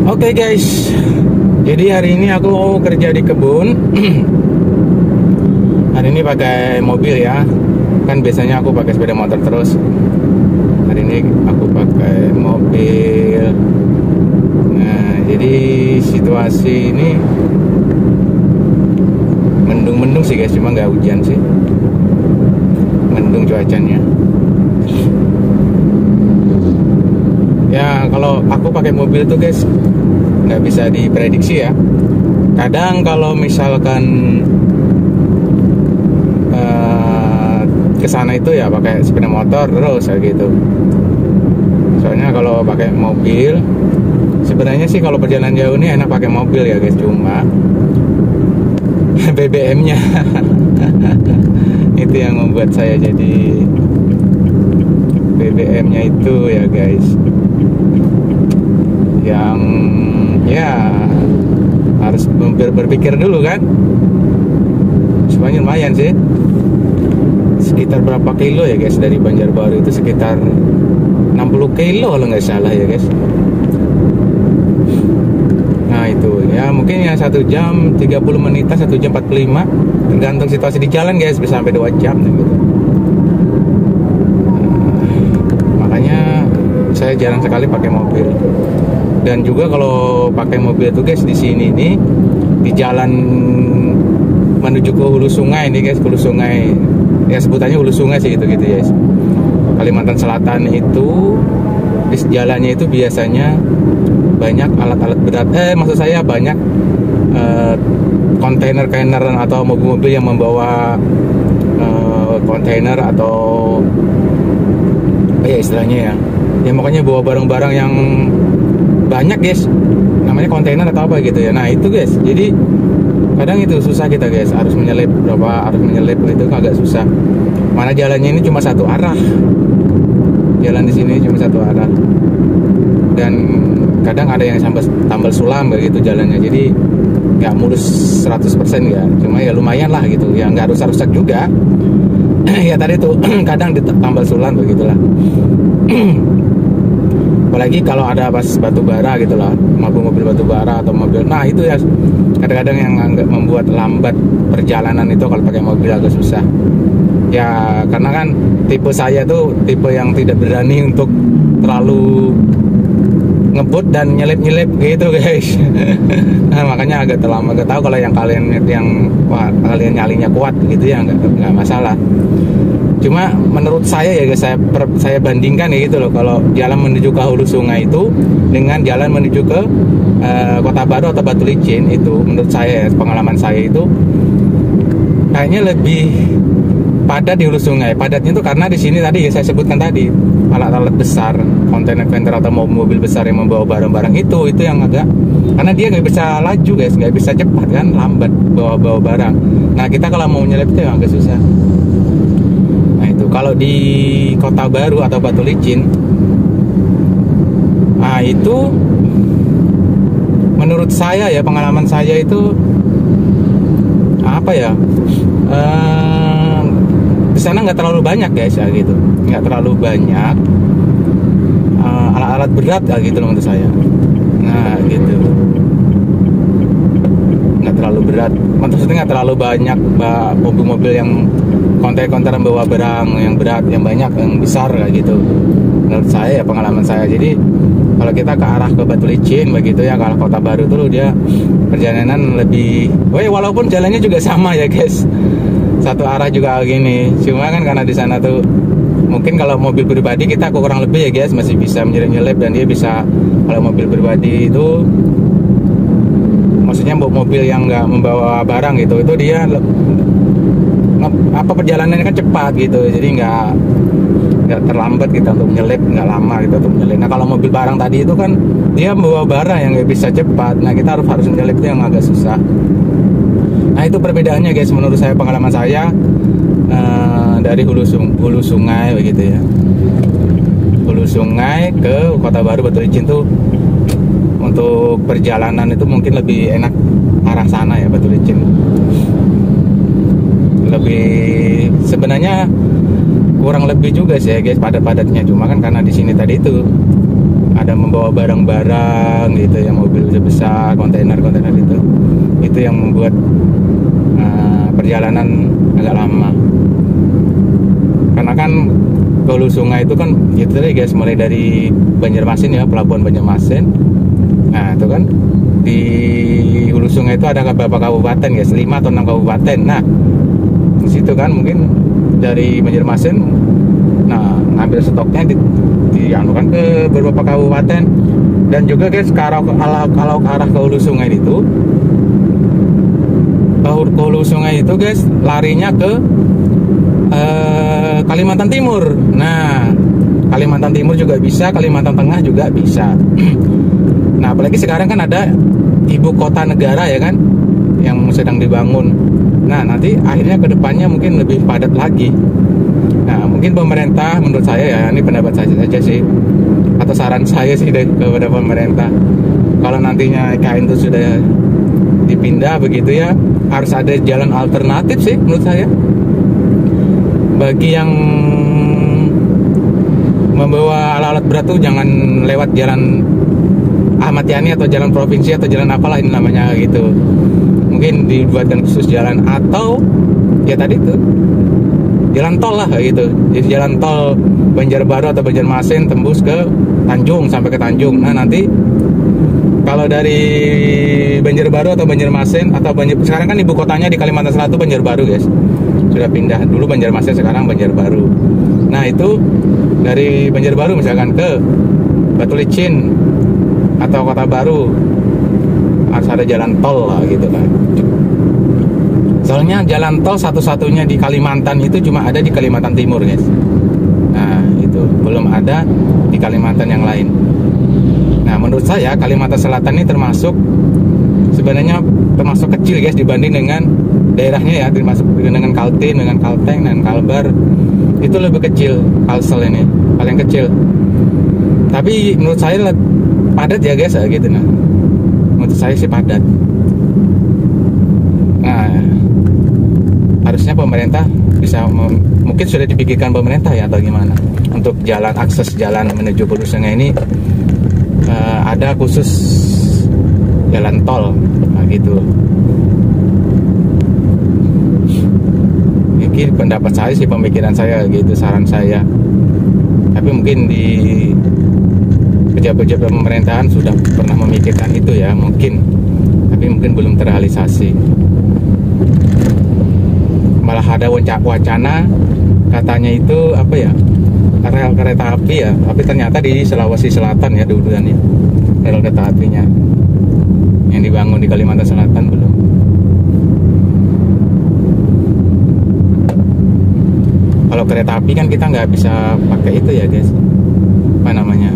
Oke guys, jadi hari ini aku kerja di kebun. Hari ini pakai mobil ya, kan biasanya aku pakai sepeda motor terus. Hari ini aku pakai mobil. Nah, jadi situasi ini mendung-mendung sih guys, cuma nggak hujan sih. Mendung cuacanya. Ya kalau aku pakai mobil tuh guys nggak bisa diprediksi ya. Kadang kalau misalkan kesana itu ya pakai sepeda motor terus kayak gitu. Soalnya kalau pakai mobil sebenarnya sih kalau perjalanan jauh ini enak pakai mobil ya guys, cuma BBM-nya itu yang membuat saya jadi BBM-nya itu ya guys, yang ya harus berpikir dulu kan. Sebenarnya lumayan sih, sekitar berapa kilo ya guys dari Banjarbaru itu, sekitar 60 kilo kalau nggak salah ya guys. Nah itu ya mungkin ya 1 jam 30 menitan, 1 jam 45 tergantung situasi di jalan guys, bisa sampai 2 jam gitu. Makanya saya jarang sekali pakai mobil. Dan juga kalau pakai mobil tuh guys di sini nih, di jalan menuju ke hulu sungai nih guys, hulu sungai ya, sebutannya hulu sungai sih gitu guys. Kalimantan Selatan itu di jalannya itu biasanya banyak alat-alat berat, maksud saya banyak kontainer atau mobil-mobil yang membawa kontainer atau ya istilahnya ya pokoknya bawa barang-barang yang banyak guys, namanya kontainer atau apa gitu ya. Nah itu guys, jadi kadang itu susah kita guys, harus menyelip itu agak susah. Mana jalannya ini cuma satu arah, jalan di sini cuma satu arah, dan kadang ada yang tambal sulam begitu jalannya, jadi nggak mulus 100% ya, cuma ya lumayan lah gitu, ya nggak rusak-rusak juga. Ya tadi tuh kadang ditambal sulam begitulah. Apalagi kalau ada pas batu bara gitu lah, mobil batu bara atau mobil, nah itu ya kadang-kadang yang membuat lambat perjalanan itu kalau pakai mobil agak susah ya, karena kan tipe saya tuh tipe yang tidak berani untuk terlalu ngebut dan nyelip gitu guys. Nah makanya agak terlambat. Gak tahu kalau yang kalian nyalinya kuat gitu ya, nggak masalah. Cuma menurut saya ya guys, saya bandingkan ya gitu loh, kalau jalan menuju ke hulu sungai itu dengan jalan menuju ke Kota Baru atau Batu Licin, itu menurut saya, pengalaman saya itu kayaknya lebih padat di hulu sungai. Padatnya itu karena di sini tadi ya saya sebutkan tadi, alat-alat besar, kontainer atau mobil besar yang membawa barang-barang itu yang agak, karena dia nggak bisa laju guys, nggak bisa cepat kan, lambat bawa barang. Nah kita kalau mau nyelip itu agak susah. Nah itu kalau di Kota Baru atau Batu Licin, nah itu menurut saya ya, pengalaman saya itu apa ya, di sana nggak terlalu banyak guys ya gitu, nggak terlalu banyak alat-alat berat ya gitu loh menurut saya. Nah gitu, nggak terlalu berat, maksudnya nggak terlalu banyak mobil-mobil yang kontainer bawa barang yang berat, yang banyak, yang besar kayak gitu. Menurut saya ya, pengalaman saya. Jadi kalau kita ke arah ke Batu Licin begitu ya, ke arah Kota Baru tuh dia perjalanan lebih, walaupun jalannya juga sama ya guys, satu arah juga gini, cuma kan karena di sana tuh mungkin kalau mobil pribadi kita kurang lebih ya guys masih bisa menyelip, dan dia bisa, kalau mobil pribadi itu maksudnya mobil yang nggak membawa barang gitu, itu dia perjalanannya kan cepat gitu, jadi nggak terlambat kita untuk menyelip, nggak lama gitu untuk menyelip. Nah kalau mobil barang tadi itu kan dia membawa barang yang nggak bisa cepat, nah kita harus menyelip itu yang agak susah. Nah itu perbedaannya guys menurut saya, pengalaman saya dari hulu sungai begitu ya, hulu sungai ke Kota Baru Batu Licin tuh untuk perjalanan itu mungkin lebih enak arah sana ya, Batu Licin lebih, sebenarnya kurang lebih juga sih ya guys padat-padatnya, cuma kan karena di sini tadi itu ada membawa barang-barang gitu ya, mobil besar, kontainer itu yang membuat perjalanan agak lama. Karena kan ke hulu sungai itu kan gitu deh guys, mulai dari Banjarmasin ya, pelabuhan Banjarmasin. Nah itu kan di hulu sungai itu ada beberapa kabupaten guys, 5 atau 6 kabupaten. Nah di situ kan mungkin dari Banjarmasin, nah ngambil stoknya dianukan ke beberapa kabupaten. Dan juga guys, kalau ke arah ke hulu sungai itu, ke hulu sungai itu guys, larinya ke Kalimantan Timur. Nah Kalimantan Timur juga bisa, Kalimantan Tengah juga bisa. Nah apalagi sekarang kan ada ibu kota negara ya kan, yang sedang dibangun. Nah nanti akhirnya ke depannya mungkin lebih padat lagi. Nah mungkin pemerintah, menurut saya ya, ini pendapat saya saja sih, atau saran saya sih kepada pemerintah, kalau nantinya IKN itu sudah dipindah begitu ya, harus ada jalan alternatif sih menurut saya. Bagi yang membawa alat-alat berat tuh jangan lewat jalan Ahmad Yani atau jalan provinsi atau jalan apalah ini namanya gitu. Mungkin dibuatkan khusus jalan, atau ya tadi tuh jalan tol lah gitu. Jadi jalan tol Banjarbaru atau Banjarmasin tembus ke Tanjung, sampai ke Tanjung. Nah nanti kalau dari Banjarbaru atau Banjarmasin atau sekarang kan ibu kotanya di Kalimantan Selatan Banjarbaru guys, sudah pindah, dulu Banjarmasin sekarang Banjarbaru. Nah itu dari Banjarbaru misalkan ke Batu Licin atau Kota Baru harus ada jalan tol lah gitu kan. Soalnya jalan tol satu-satunya di Kalimantan itu cuma ada di Kalimantan Timur guys. Nah itu belum ada di Kalimantan yang lain. Nah menurut saya Kalimantan Selatan ini sebenarnya termasuk kecil guys dibanding dengan daerahnya ya, termasuk dengan Kaltim, dengan Kalteng, dan Kalbar. Itu lebih kecil, Kalsel ini paling kecil. Tapi menurut saya padat ya guys gitu. Nah menurut saya sih padat. Nah harusnya pemerintah bisa mungkin sudah dipikirkan pemerintah ya atau gimana, untuk jalan, akses jalan menuju hulu sungai ini ada khusus jalan tol gitu. Mungkin pendapat saya sih, pemikiran saya gitu, saran saya. Tapi mungkin di pejabat-pejabat pemerintahan sudah pernah memikirkan itu ya mungkin, tapi mungkin belum terrealisasi. Malah ada wacana katanya itu apa ya, rel kereta api ya, tapi ternyata di Sulawesi Selatan ya duluan ya, rel kereta apinya yang dibangun di Kalimantan Selatan belum. Kalau kereta api kan kita nggak bisa pakai itu ya guys, apa namanya,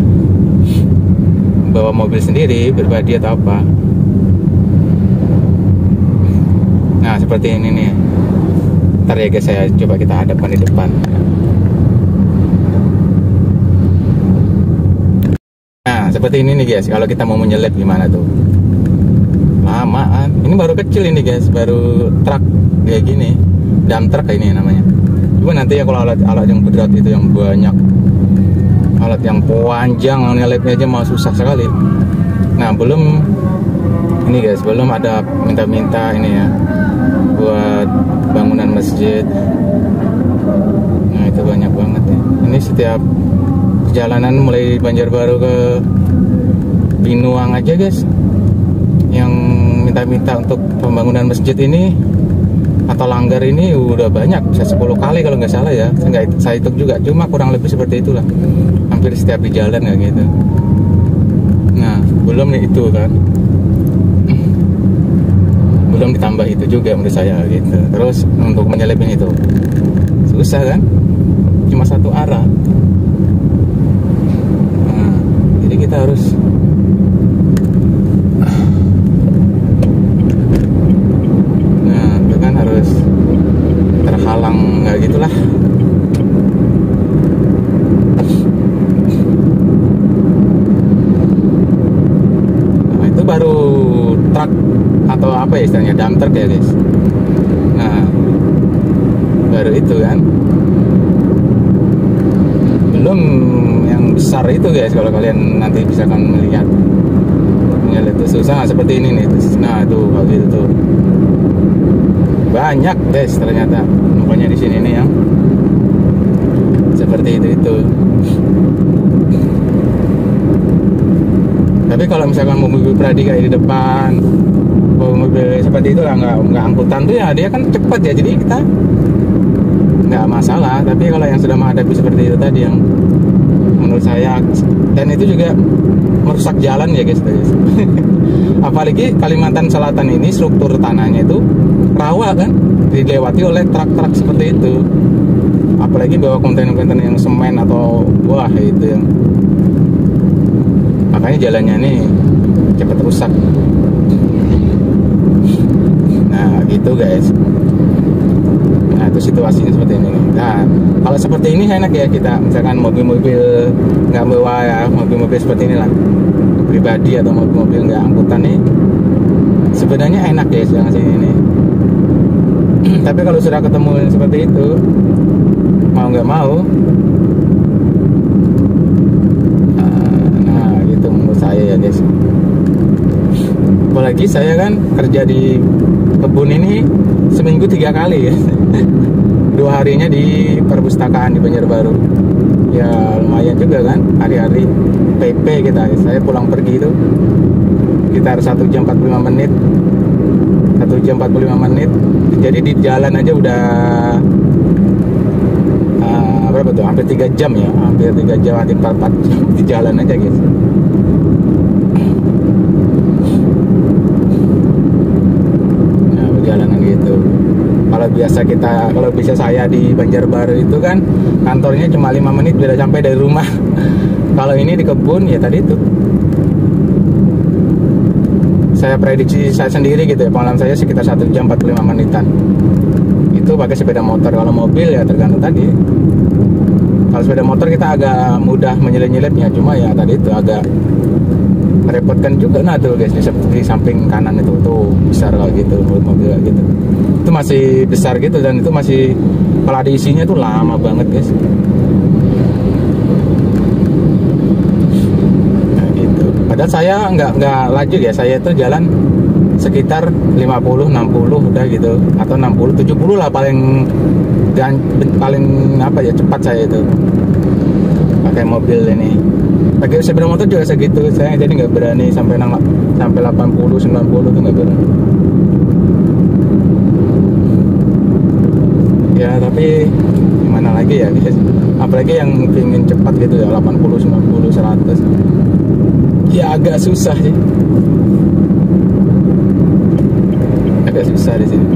bawa mobil sendiri, pribadi atau apa. Nah seperti ini nih. Ntar ya guys, saya coba kita hadapkan di depan. Nah seperti ini nih guys, kalau kita mau menyelip gimana tuh, lamaan. Ini baru kecil ini guys, baru truk kayak gini, dump truck ini namanya. Coba nanti ya kalau alat yang berat itu yang banyak, alat yang panjang, nyelipnya aja mau susah sekali. Nah belum ini guys, belum ada minta-minta ini ya buat bangunan masjid. Nah itu banyak banget ya. Ini setiap perjalanan mulai Banjarbaru ke Binuang aja guys, yang minta-minta untuk pembangunan masjid ini atau langgar ini udah banyak, bisa 10 kali kalau nggak salah ya. Saya hitung juga, cuma kurang lebih seperti itulah, hampir setiap di jalan kayak gitu. Nah belum nih itu kan, belum ditambah itu juga menurut saya gitu. Terus untuk menyelipin itu susah kan, cuma satu arah. Nah, jadi kita harus itu kan harus terhalang nggak gitulah. Nah itu baru truk atau apa ya istilahnya, dump truck ya guys. Nah baru itu kan, belum yang yang besar itu guys. Kalau kalian nanti bisa kan melihat itu susah seperti ini nih. Nah tuh kalau gitu tuh banyak guys ternyata pokoknya di sini nih yang seperti itu. Tapi kalau misalkan mobil pribadi kayak di depan, mobil seperti itu lah, nggak angkutan tuh ya, dia kan cepat ya, jadi kita nggak masalah. Tapi kalau yang sudah menghadapi seperti itu tadi, yang menurut saya, dan itu juga merusak jalan ya guys. Apalagi Kalimantan Selatan ini struktur tanahnya itu rawa kan, dilewati oleh truk-truk seperti itu. Apalagi bawa kontainer-kontainer yang semen atau wah itu yang, makanya jalannya ini cepat rusak. Nah gitu guys. Nah itu situasinya seperti ini. Nah kalau seperti ini enak ya, kita misalkan mobil-mobil nggak bawa ya, mobil-mobil seperti inilah, pribadi atau mobil-mobil nggak angkutan nih, sebenarnya enak guys yang sini nih. Tapi kalau sudah ketemu seperti itu, mau nggak mau, nah gitu menurut saya ya guys. Apalagi saya kan kerja di kebun ini seminggu 3 kali ya. 2 harinya di perpustakaan di Banjarbaru. Ya lumayan juga kan, hari-hari PP kita. Saya pulang pergi itu sekitar 1 jam 45 menit. 1 jam 45 menit. Jadi di jalan aja udah berapa tuh? Hampir 3 jam ya. Hampir 3 jam, hampir 4 jam di jalan aja guys. Nah, perjalanan gitu. Kalau bisa saya di Banjarbaru itu kan kantornya cuma 5 menit udah sampai dari rumah. Kalau ini di kebun ya tadi itu, saya prediksi saya sendiri gitu ya, pengalaman saya sekitar 1 jam 45 menitan. Itu pakai sepeda motor. Kalau mobil ya tergantung tadi. Kalau sepeda motor kita agak mudah menyelip-nyelipnya, cuma ya tadi itu agak merepotkan juga. Nah tuh guys, di samping kanan itu tuh besar kalau gitu, mobil gitu. Itu masih besar gitu, dan itu masih kalau ada isinya tuh lama banget guys. Nah gitu. Padahal saya nggak laju ya, saya itu jalan sekitar 50-60 udah gitu, atau 60-70 lah paling, dan paling apa ya, cepat saya itu pakai mobil ini. Pakai sepeda motor juga segitu, saya jadi nggak berani sampai 80-90 tuh nggak berani. Ya tapi gimana lagi ya guys, apalagi yang pingin cepat gitu ya, 80-90 100 ya agak susah sih, agak susah di sini.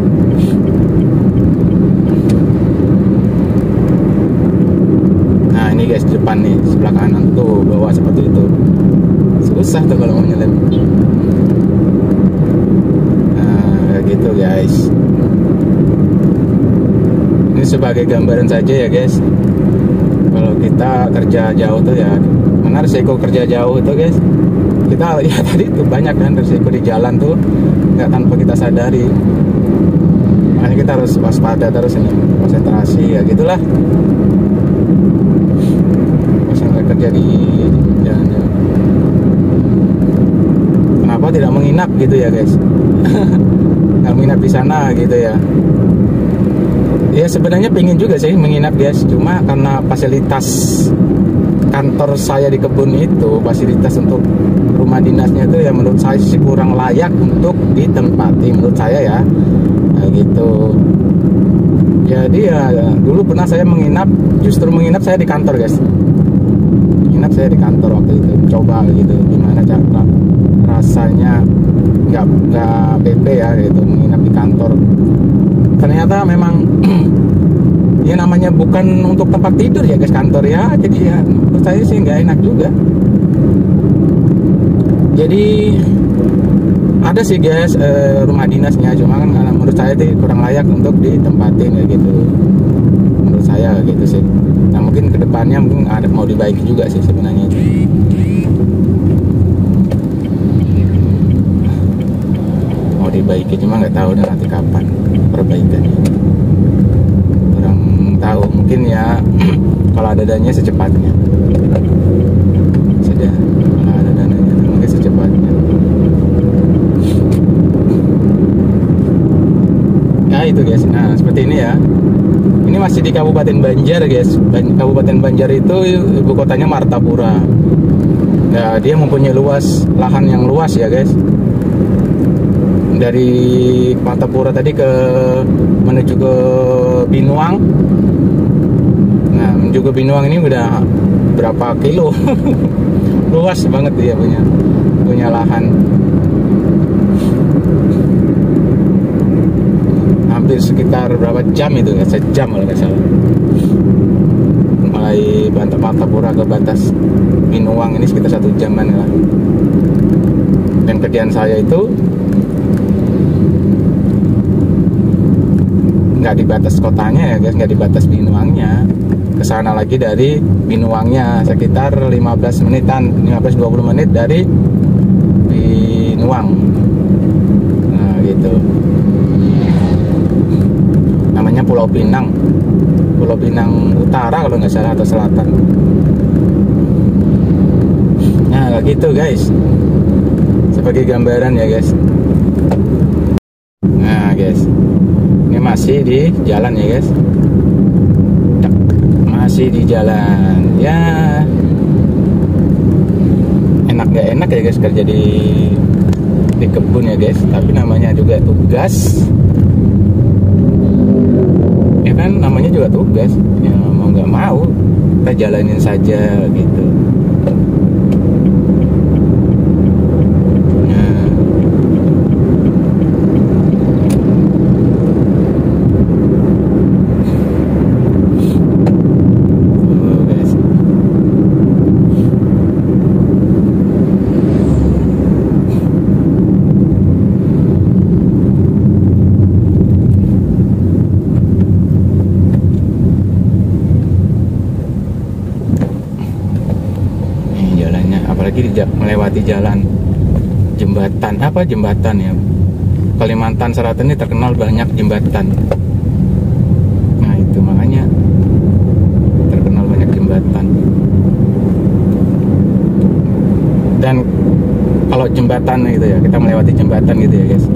Nah ini guys, di depan nih sebelah kanan tuh bawah seperti itu, susah tuh kalau mau nyelip. Nah gitu guys. Ini sebagai gambaran saja ya guys. Kalau kita kerja jauh tuh ya, mana resiko kerja jauh itu guys, kita ya tadi tuh banyak kan resiko di jalan tuh nggak tanpa kita sadari. Makanya kita harus waspada terus ini, konsentrasi ya gitulah. Masalah kerja di jalan-jalan, kenapa tidak menginap gitu ya guys? Nggak menginap di sana gitu ya. Ya sebenarnya pingin juga sih menginap guys, cuma karena fasilitas kantor saya di kebun itu, fasilitas untuk rumah dinasnya itu ya menurut saya sih kurang layak untuk ditempati menurut saya ya. Nah, gitu. Jadi ya dulu pernah saya menginap, justru menginap saya di kantor guys. Menginap saya di kantor waktu itu, coba gitu gimana cara rasanya nggak PP ya gitu, menginap di kantor. Ternyata memang ya namanya bukan untuk tempat tidur ya guys kantor ya, jadi ya menurut saya sih nggak enak juga. Jadi ada sih guys rumah dinasnya, cuma kan menurut saya itu kurang layak untuk ditempatin ya gitu, menurut saya gitu sih. Nah mungkin kedepannya mungkin ada mau dibaiki juga sih sebenarnya itu. Mau dibaiki, cuma nggak tahu nanti kapan perbaikannya, kurang tahu. Mungkin ya kalau ada dananya secepatnya. guys. Nah seperti ini ya. Ini masih di Kabupaten Banjar guys. Kabupaten Banjar itu ibu kotanya Martapura. Ya, dia mempunyai lahan yang luas ya guys. Dari Martapura tadi menuju ke Binuang. Nah menuju ke Binuang ini udah berapa kilo? Luas banget dia punya lahan. Hampir sekitar berapa jam itu ya? Sejam kalau nggak salah. Mulai Martapura ke batas Binuang ini sekitar 1 jaman lah. Dan kerjaan saya itu nggak di batas kotanya ya guys, nggak di batas Binuangnya. Kesana lagi dari Binuangnya sekitar 15 menitan, 15-20 menit dari Binuang. Nah gitu. Namanya Pulau Pinang Utara kalau nggak salah, atau Selatan. Nah gitu guys, sebagai gambaran ya guys. Nah guys, ini masih di jalan ya guys, masih di jalan ya. Enak gak enak ya guys kerja di kebun ya guys, tapi namanya juga tugas ya kan, namanya juga tugas ya, mau nggak mau kita jalanin saja gitu. Melewati jalan jembatan ya. Kalimantan Selatan ini terkenal banyak jembatan. Nah itu makanya terkenal banyak jembatan. Dan kalau jembatan gitu ya, kita melewati jembatan gitu ya guys,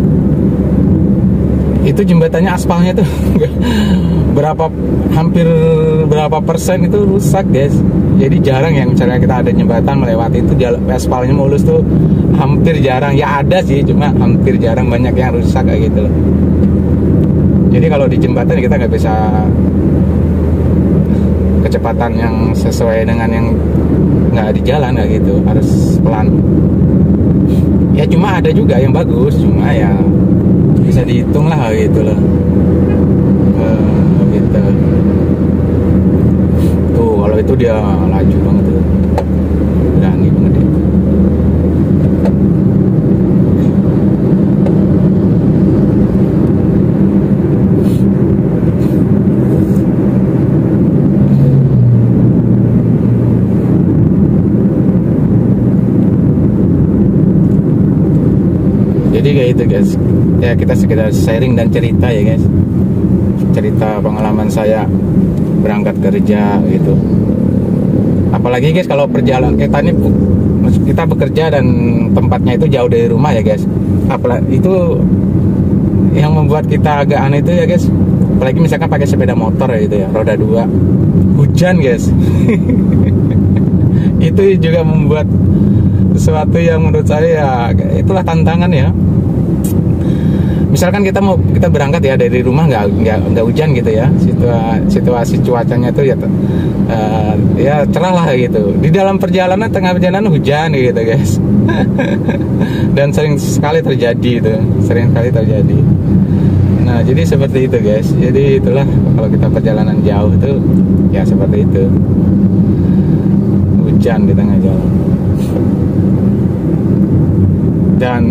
itu jembatannya aspalnya tuh hampir berapa persen itu rusak guys. Jadi jarang yang misalnya kita ada jembatan melewati itu aspalnya mulus tuh, hampir jarang. Ya ada sih, cuma hampir jarang, banyak yang rusak kayak gitu loh. Jadi kalau di jembatan kita nggak bisa kecepatan yang sesuai dengan yang nggak di jalan kayak gitu, harus pelan. Ya cuma ada juga yang bagus, cuma ya bisa dihitung lah gitu loh. Gitu. Tuh kalau itu dia laju banget tuh, berani banget dia. Jadi kayak itu guys, ya kita sekedar sharing dan cerita ya guys, cerita pengalaman saya berangkat kerja gitu. Apalagi guys kalau perjalanan kita bekerja dan tempatnya itu jauh dari rumah ya guys. Apalagi itu yang membuat kita agak aneh itu ya guys. Apalagi misalkan pakai sepeda motor ya gitu ya, roda 2, hujan guys. Itu juga membuat sesuatu yang menurut saya ya, itulah tantangan ya. Misalkan kita berangkat ya dari rumah nggak hujan gitu ya, situasi cuacanya tuh ya cerah lah gitu. Di dalam tengah perjalanan hujan gitu guys. Dan sering sekali terjadi. Nah jadi seperti itu guys. Jadi itulah kalau kita perjalanan jauh itu ya seperti itu, hujan di tengah jalan. Dan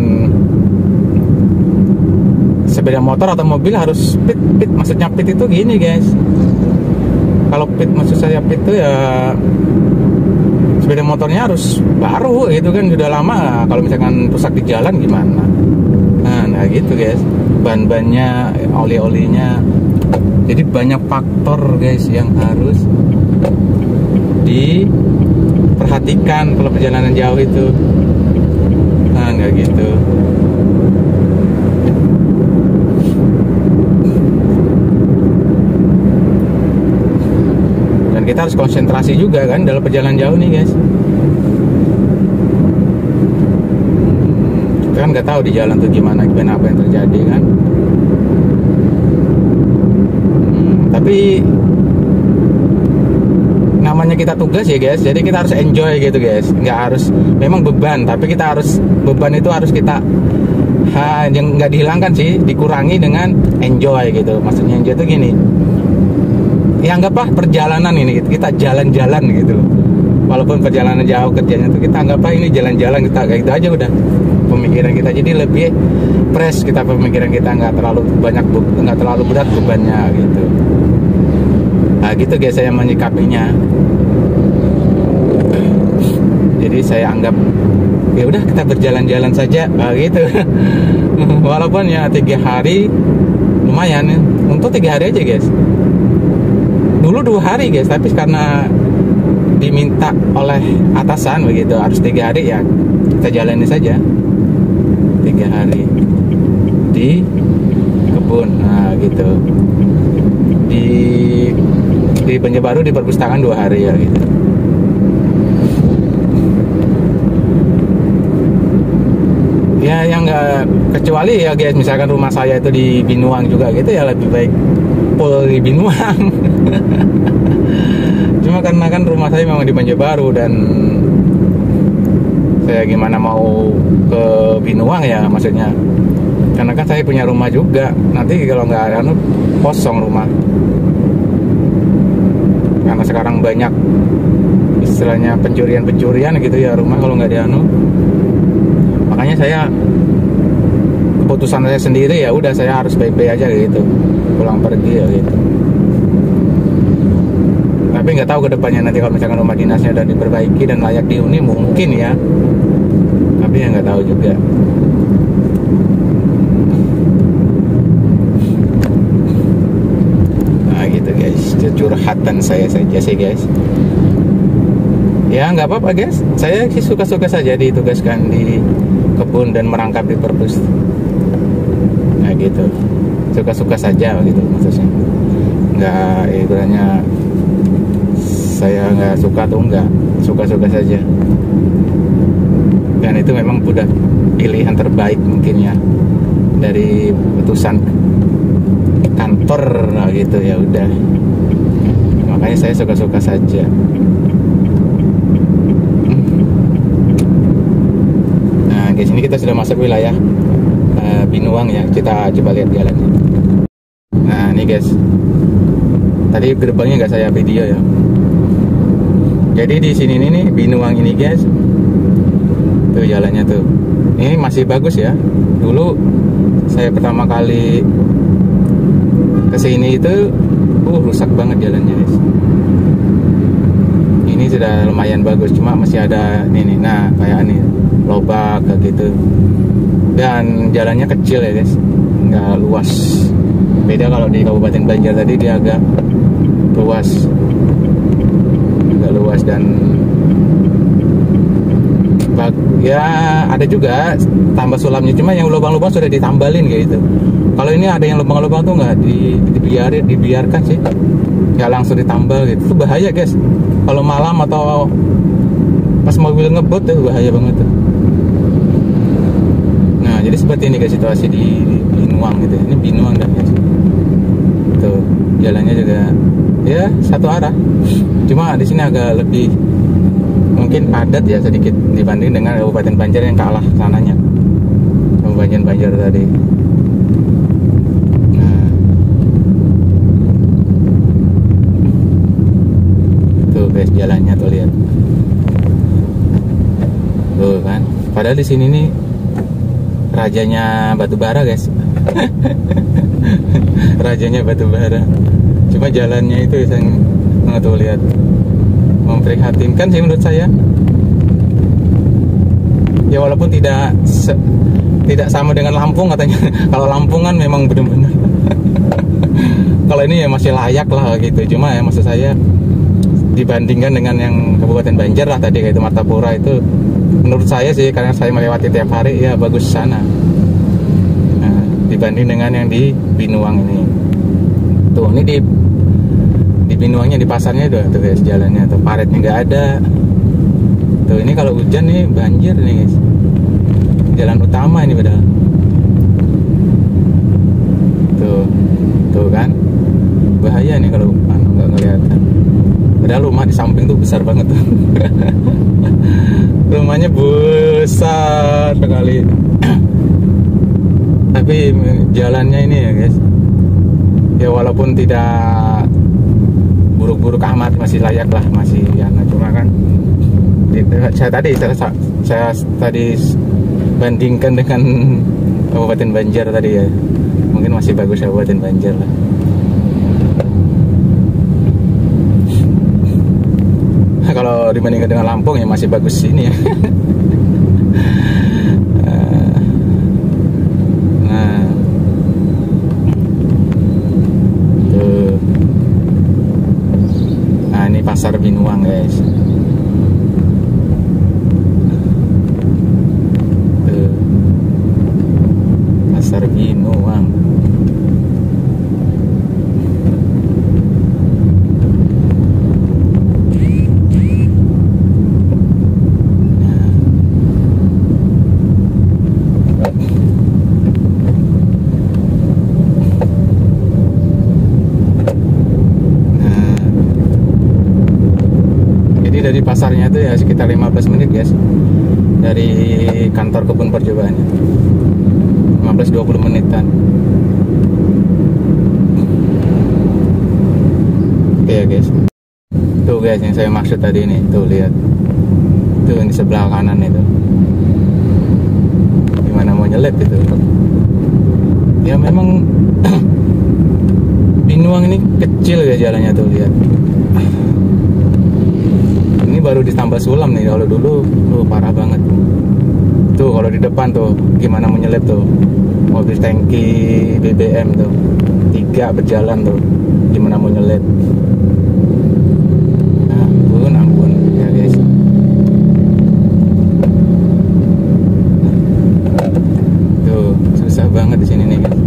sepeda motor atau mobil harus pit. Maksudnya pit itu gini guys, kalau pit maksud saya pit itu ya sepeda motornya harus baru gitu kan, udah lama. Kalau misalkan rusak di jalan gimana? Nah gitu guys, ban-bannya, oli-olinya. Jadi banyak faktor guys yang harus diperhatikan kalau perjalanan jauh itu. Nah nggak gitu. kita harus konsentrasi juga kan dalam perjalanan jauh nih guys. Kita kan nggak tahu di jalan tuh gimana apa yang terjadi kan. Tapi namanya kita tugas ya guys, jadi kita harus enjoy gitu guys. Nggak harus, memang beban, tapi kita harus, beban itu harus kita yang nggak dihilangkan sih, dikurangi dengan enjoy gitu. Maksudnya enjoy itu gini, ya anggaplah perjalanan ini kita jalan-jalan gitu. Walaupun perjalanan jauh kerjanya tuh kita anggaplah ini jalan-jalan, kita kayak gitu aja udah pemikiran kita, jadi lebih fresh kita, pemikiran kita nggak terlalu banyak, nggak terlalu berat bebannya gitu. Nah gitu guys saya menyikapinya. Jadi saya anggap ya udah kita berjalan-jalan saja gitu. Walaupun ya 3 hari lumayan ya. Untuk 3 hari aja guys. Dulu 2 hari guys, tapi karena diminta oleh atasan begitu harus 3 hari ya kita jalani saja 3 hari di kebun. Nah gitu. Di Banjarbaru di perpustakaan 2 hari ya gitu. Ya yang nggak, kecuali ya guys misalkan rumah saya itu di Binuang juga gitu ya, lebih baik full di Binuang. Cuma karena kan rumah saya memang di Banjarbaru dan saya gimana mau ke Binuang ya, maksudnya karena kan saya punya rumah juga, nanti kalau nggak anu kosong rumah. Karena sekarang banyak istilahnya pencurian gitu ya rumah kalau nggak dianu. Makanya saya, keputusan saya sendiri ya udah, saya harus baik-baik aja gitu, pulang pergi ya gitu. Tapi nggak tahu kedepannya nanti kalau misalkan rumah dinasnya udah diperbaiki dan layak dihuni mungkin ya, tapi ya nggak tahu juga. Nah gitu guys, curhatan saya saja sih guys. Ya nggak apa-apa guys, saya sih suka-suka saja ditugaskan di kebun dan merangkap di perpus. Nah gitu, suka-suka saja gitu maksudnya. Nggak ibaratnya saya nggak suka atau enggak, suka-suka saja. Dan itu memang udah pilihan terbaik mungkin ya dari putusan kantor gitu ya udah. Makanya saya suka-suka saja. Di sini kita sudah masuk wilayah Binuang ya. Kita coba lihat jalannya. Nah ini guys, tadi gerbangnya nggak saya video ya. Jadi di sini nih Binuang ini guys, tuh jalannya tuh. Ini masih bagus ya. Dulu saya pertama kali kesini itu, rusak banget jalannya guys. Ini sudah lumayan bagus, cuma masih ada ini. Nah kayak ini lobak kayak gitu, dan jalannya kecil ya guys, nggak luas. Beda kalau di Kabupaten Banjar tadi, dia agak luas, dan ya ada juga tambah sulamnya, cuma yang lubang-lubang sudah ditambalin kayak gitu. Kalau ini ada yang lubang-lubang tuh nggak dibiarkan sih, nggak langsung ditambal gitu. Itu bahaya guys, kalau malam atau pas mobil ngebut tuh bahaya banget tuh. Nah jadi seperti ini guys situasi di Binuang gitu. Ini Binuang dah guys. Tuh jalannya juga ya satu arah. Cuma di sini agak lebih mungkin padat ya sedikit dibanding dengan Kabupaten Banjar yang kalah sananya. Kabupaten Banjar tadi. Nah tuh guys jalannya tuh lihat. Tuh kan. Padahal di sini nih rajanya batubara guys. Rajanya batubara. Cuma jalannya itu yang nggak tuh lihat, memprihatinkan sih menurut saya. Ya walaupun tidak sama dengan Lampung katanya. Kalau Lampung kan memang benar-benar. Kalau ini ya masih layak lah gitu. Cuma ya maksud saya dibandingkan dengan yang Kabupaten Banjar lah tadi kayak itu Martapura itu, menurut saya sih karena saya melewati tiap hari ya bagus sana. Nah, dibanding dengan yang di Binuang ini. Tuh ini di Binuangnya, di pasarnya tuh guys, jalannya tuh paretnya nggak ada. Tuh ini kalau hujan nih banjir nih guys. Jalan utama ini padahal. Tuh kan, bahaya nih kalau nggak kelihatan. Padahal rumah di samping tuh besar banget tuh. Rumahnya besar sekali. Tapi jalannya ini ya guys, ya walaupun tidak buruk-buruk amat, masih layak lah, masih ya. Cuma kan saya tadi bandingkan dengan Kabupaten Banjar tadi ya, mungkin masih bagus Kabupaten Banjar lah. Kalau dibandingkan dengan Lampung ya masih bagus ini ya. Nah, tuh. Nah ini pasar Binuang guys. Tuh. Pasar Binuang. Dari pasarnya itu ya sekitar 15 menit guys, dari kantor kebun percobaannya 15-20 menitan. Oke ya guys, tuh guys yang saya maksud tadi ini, tuh lihat tuh di sebelah kanan itu, gimana mau nyelip itu ya. Memang Binuang ini kecil ya jalannya, tuh lihat. Ini baru ditambah sulam nih, kalau dulu tuh parah banget. Tuh kalau di depan tuh gimana menyelip tuh, mobil tangki BBM tuh 3 berjalan tuh, gimana mau nyelip. Ampun ya guys. Tuh susah banget di sini nih guys.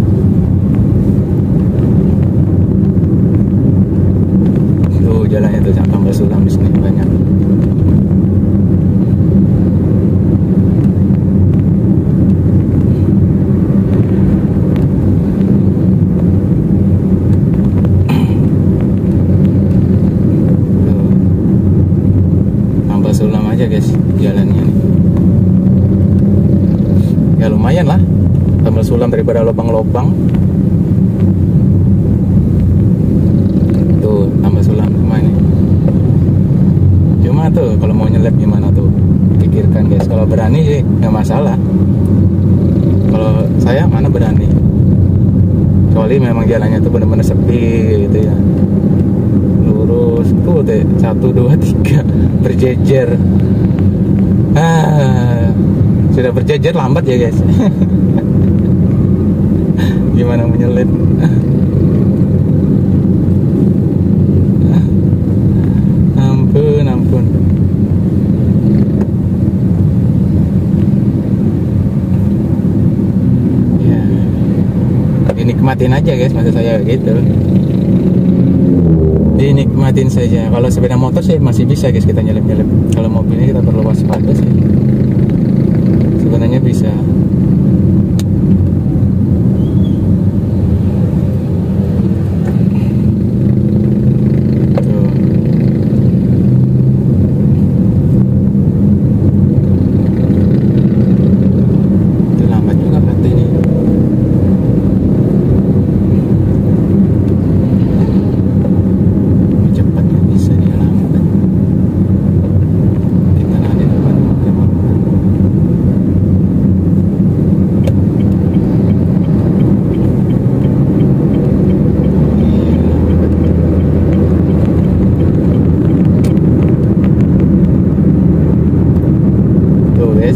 Tuh jalannya tuh tambah sulam di sini banyak. Sulam aja guys jalannya nih. Ya lumayan lah, tambah sulam daripada lubang-lubang. Tuh tambah sulam semua ini. Cuma tuh kalau mau nyelip gimana tuh, pikirkan guys. Kalau berani sih nggak masalah. Kalau saya mana berani, kecuali memang jalannya tuh bener-bener sepi gitu ya, lurus tuh deh, 1, 2, 3 berjejer. Sudah berjejer lambat ya guys. Gimana menyelip. Ampun. Ya, dinikmatin aja guys, maksud saya gitu. Dinikmatin saja. Kalau sepeda motor sih masih bisa guys kita nyelip-nyelip. Kalau mobilnya kita perlu waspada sih. Sebenarnya bisa. Tuh. Itu lambat juga berarti ini.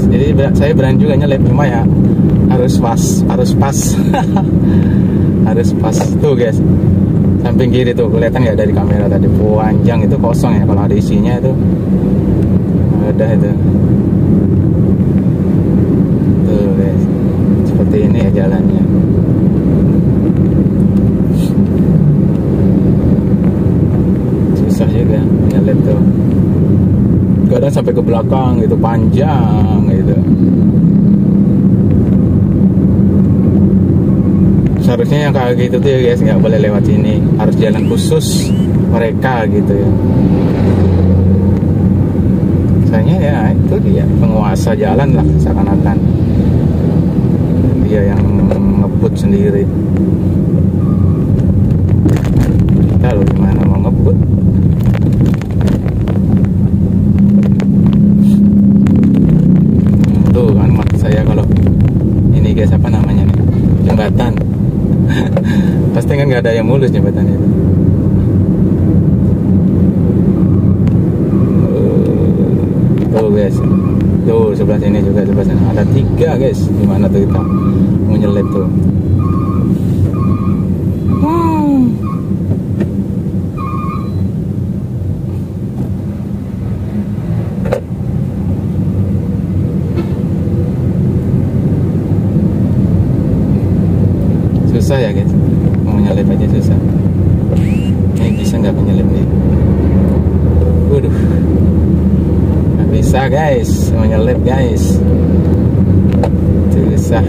Jadi saya berani juga nyelip, cuma ya harus pas harus pas tuh guys. Samping kiri tuh kelihatan nggak dari kamera tadi, panjang itu kosong ya, kalau ada isinya itu ada itu. Tuh guys, seperti ini ya jalannya. sampai ke belakang gitu, panjang gitu. Seharusnya yang kayak gitu tuh ya guys, nggak boleh lewat sini, harus jalan khusus mereka gitu ya. Misalnya ya itu dia penguasa jalan lah, seakan-akan dia yang ngebut sendiri. Kita loh gimana mau ngebut. Tuh kan maksud saya kalau ini guys, apa namanya nih, jembatan. Pasti kan nggak ada yang mulus jembatan itu. Tuh guys, tuh sebelah sini juga, sebelah sana ada 3 guys. Gimana tuh kita mau nyelip tuh? Susah ya guys, mau nyelip aja susah. Ini bisa nggak menyelip nih? Waduh, nggak bisa guys, mau nyelip guys, susah.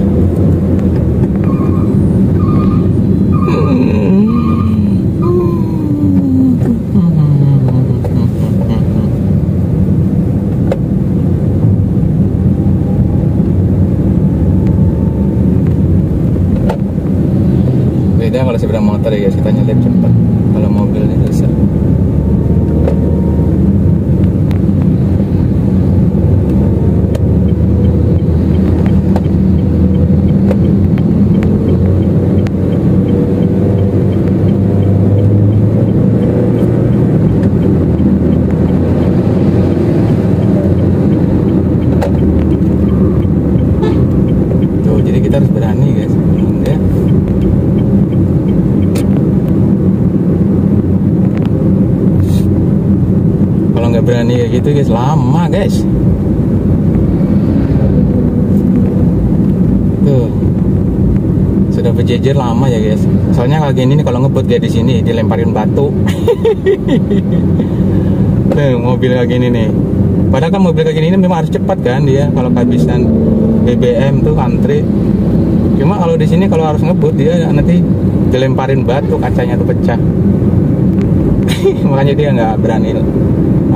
Beda kalau sepeda motor ya guys, kita nyelip cepat. Kalau mobil ini susah. Tuh, jadi kita harus berani guys. Enggak. Kalau nggak berani kayak gitu guys, lama guys. Tuh, sudah berjejer lama ya guys. Soalnya kalau gini nih, kalau ngebut kayak di sini dilemparin batu. Tuh, mobil kayak gini nih. Padahal kan mobil kayak gini ini memang harus cepat kan dia. Kalau kehabisan BBM tuh antri. Cuma kalau di sini kalau harus ngebut dia nanti dilemparin batu, kacanya tuh pecah. Makanya dia nggak berani,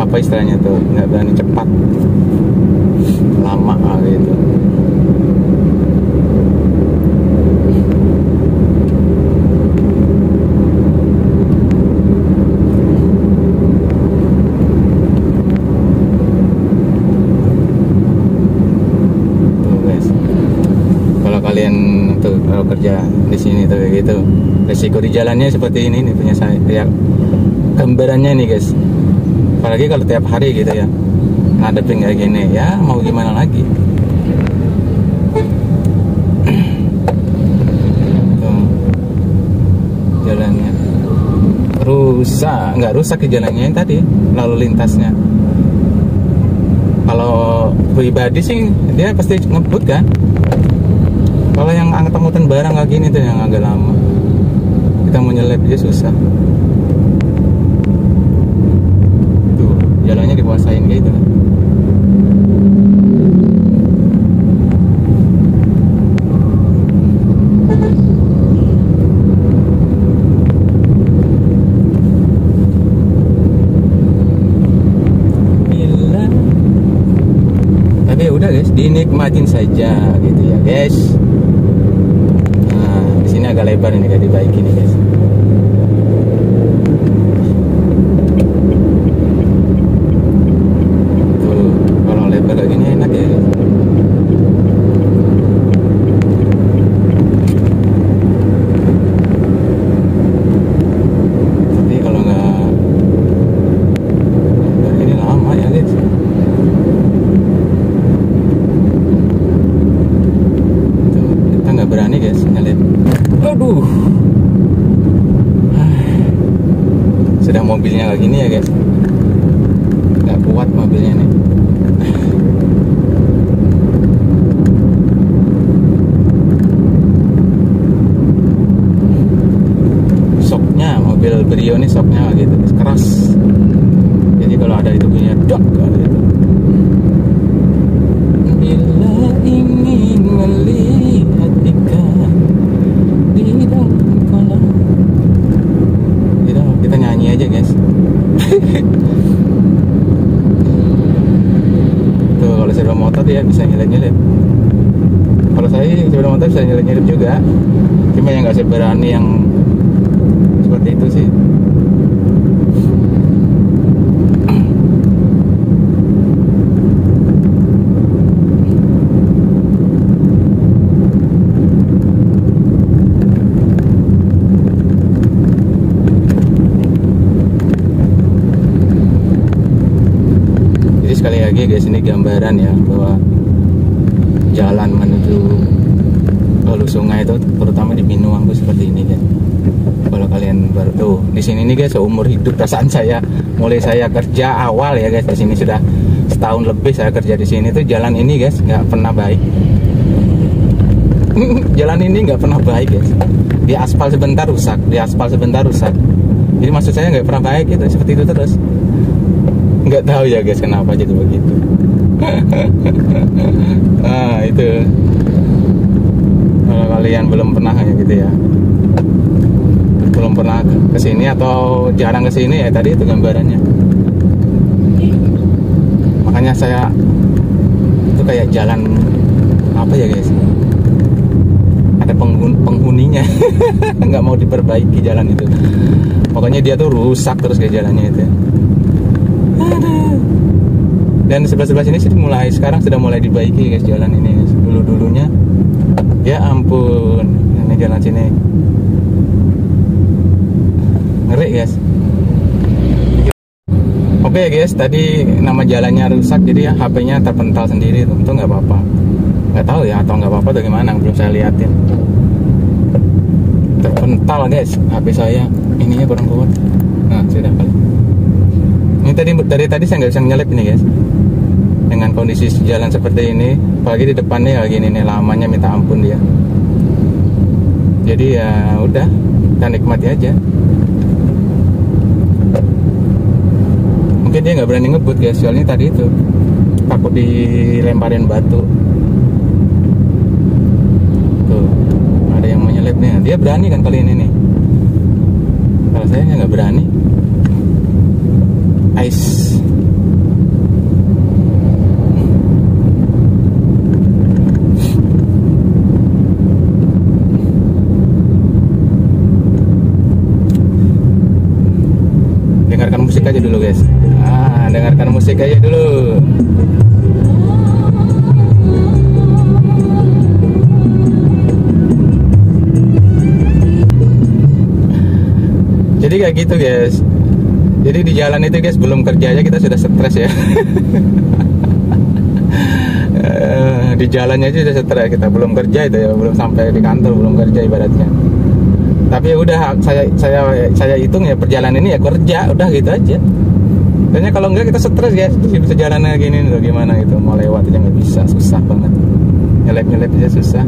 apa istilahnya tuh, nggak berani cepat, lama gitu. Tuh guys, kalau kalian tuh kalau kerja di sini tuh kayak gitu, resiko di jalannya seperti ini nih punya saya ya. Gambarannya nih guys, apalagi kalau tiap hari gitu ya ngadepin kayak gini, ya mau gimana lagi. Tuh, jalannya rusak, nggak rusak ke jalannya yang tadi, lalu lintasnya. Kalau pribadi sih dia pasti ngebut kan. Kalau yang angkut-angkutan barang kayak gini tuh yang agak lama, kita mau nyelip dia susah. Jalannya dikuasain kayak gitu. Gila. Tapi ya udah guys, dinikmatin saja gitu ya guys. Nah, di sini agak lebar ini, kayak dibaikin nih guys. Kayak gini enak ya. Tapi kalau nggak ini lama ya guys. Tuh, kita nggak berani guys nyelip. Aduh, sudah mobilnya kayak gini ya guys, nggak kuat mobilnya nih. Mobil Brio ini soknya gitu keras, jadi kalau ada itu punya dok gitu. nyelip-nyelip. Kalau saya sepeda motor bisa nyelip-nyelip juga, cuma yang nggak seberani yang seperti itu sih. Sekali lagi guys, ini gambaran ya bahwa jalan menuju hulu sungai itu terutama di Binuang tuh seperti ini guys. Kalau kalian baru tuh di sini nih guys, seumur hidup perasaan saya, mulai saya kerja awal ya guys, di sini sudah setahun lebih saya kerja di sini tuh, jalan ini guys nggak pernah baik. Jalan ini nggak pernah baik guys. Di aspal sebentar rusak, di aspal sebentar rusak. Jadi maksud saya nggak pernah baik gitu, seperti itu terus. Nggak tahu ya guys kenapa jadi begitu. Nah itu kalau kalian belum pernah kayak gitu ya, belum pernah kesini atau jarang kesini ya, tadi itu gambarannya. Makanya saya itu kayak jalan apa ya guys, ada penghuninya. Nggak mau diperbaiki jalan itu, pokoknya dia tuh rusak terus kayak jalannya itu. Dan sebelah sini sih sekarang sudah mulai dibaiki guys jalan ini guys. Dulunya ya ampun, ini jalan sini ngeri guys. Oke guys, tadi nama jalannya rusak jadi ya HP-nya terpental sendiri tuh. Itu nggak apa-apa, nggak tahu ya atau nggak apa-apa atau gimana, belum saya liatin. Terpental guys HP saya, ininya kurang kuat. Nah sudah kali. Ini tadi saya nggak bisa nyelip ini guys. Dengan kondisi jalan seperti ini, apalagi di depannya kayak gini nih, lamanya minta ampun dia. Jadi ya udah, kita nikmati aja. Mungkin dia nggak berani ngebut guys, soalnya tadi itu takut dilemparin batu. Tuh, ada yang mau nyelip nih. Dia berani kan kali ini nih. Kalau saya nggak berani. Ice. Dengarkan musik aja dulu guys. Dengarkan musik aja dulu. Jadi kayak gitu guys. Jadi di jalan itu guys, belum kerja aja kita sudah stres ya. Di jalannya aja sudah stres kita, belum kerja itu ya, belum sampai di kantor, belum kerja ibaratnya. Tapi ya udah, saya hitung ya perjalanan ini ya kerja, udah gitu aja. Soalnya kalau enggak kita stres guys, terus bisa jalannya gini nih, gimana gitu, mau lewat aja nggak bisa, susah banget. Nyelip aja susah.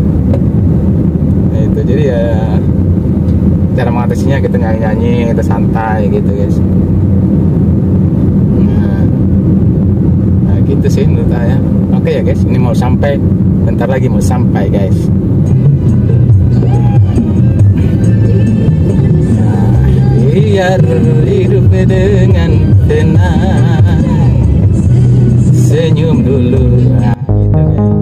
Nah, itu jadi ya cara mengatasinya kita nyanyi-nyanyi, kita santai gitu guys. Nah gitu sih menurut saya. Oke ya guys, ini mau sampai, bentar lagi mau sampai guys. Biar hidup dengan tenang, senyum dulu. Nah, gitu guys.